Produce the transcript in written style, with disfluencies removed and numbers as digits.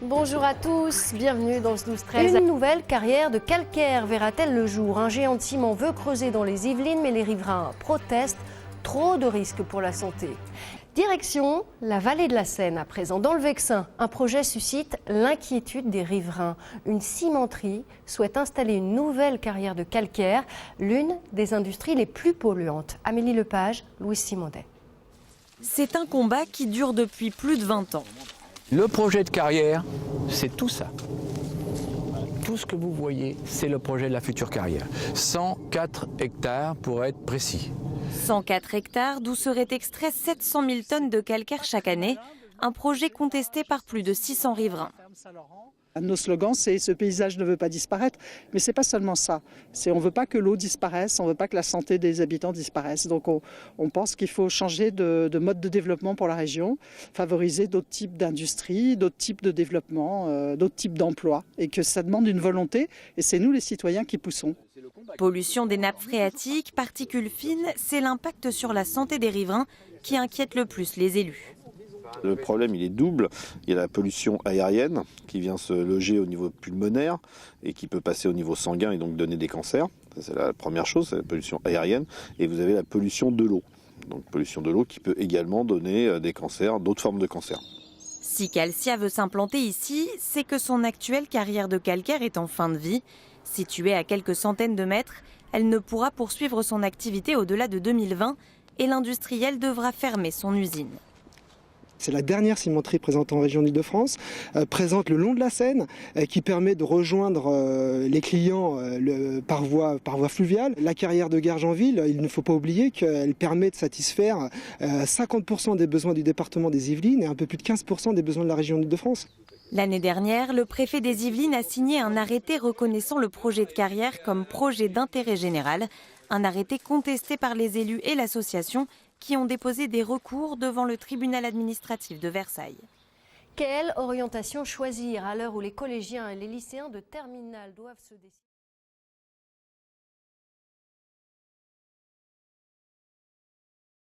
Bonjour à tous, bienvenue dans ce 12-13. Une nouvelle carrière de calcaire verra-t-elle le jour? Un géant de ciment veut creuser dans les Yvelines, mais les riverains protestent. Trop de risques pour la santé. Direction la vallée de la Seine à présent. Dans le Vexin, un projet suscite l'inquiétude des riverains. Une cimenterie souhaite installer une nouvelle carrière de calcaire, l'une des industries les plus polluantes. Amélie Lepage, Louis Simondet. C'est un combat qui dure depuis plus de 20 ans. Le projet de carrière, c'est tout ça. Tout ce que vous voyez, c'est le projet de la future carrière. 104 hectares pour être précis. 104 hectares d'où seraient extraits 700 000 tonnes de calcaire chaque année. Un projet contesté par plus de 600 riverains. Nos slogans, c'est « ce paysage ne veut pas disparaître », mais ce n'est pas seulement ça. On ne veut pas que l'eau disparaisse, on ne veut pas que la santé des habitants disparaisse. Donc on pense qu'il faut changer de mode de développement pour la région, favoriser d'autres types d'industries, d'autres types de développement, d'autres types d'emplois, et que ça demande une volonté, et c'est nous les citoyens qui poussons. Pollution des nappes phréatiques, particules fines, c'est l'impact sur la santé des riverains qui inquiète le plus les élus. Le problème, il est double. Il y a la pollution aérienne qui vient se loger au niveau pulmonaire et qui peut passer au niveau sanguin et donc donner des cancers. C'est la première chose, c'est la pollution aérienne. Et vous avez la pollution de l'eau. Donc pollution de l'eau qui peut également donner des cancers, d'autres formes de cancers. Si Calcia veut s'implanter ici, c'est que son actuelle carrière de calcaire est en fin de vie. Située à quelques centaines de mètres, elle ne pourra poursuivre son activité au-delà de 2020 et l'industriel devra fermer son usine. C'est la dernière cimenterie présente en région d'Île-de-France, présente le long de la Seine, qui permet de rejoindre les clients par voie fluviale. La carrière de Gargenville, il ne faut pas oublier qu'elle permet de satisfaire 50% des besoins du département des Yvelines et un peu plus de 15% des besoins de la région d'Île-de-France. L'année dernière, le préfet des Yvelines a signé un arrêté reconnaissant le projet de carrière comme projet d'intérêt général. Un arrêté contesté par les élus et l'association qui ont déposé des recours devant le tribunal administratif de Versailles. Quelle orientation choisir à l'heure où les collégiens et les lycéens de terminale doivent se décider?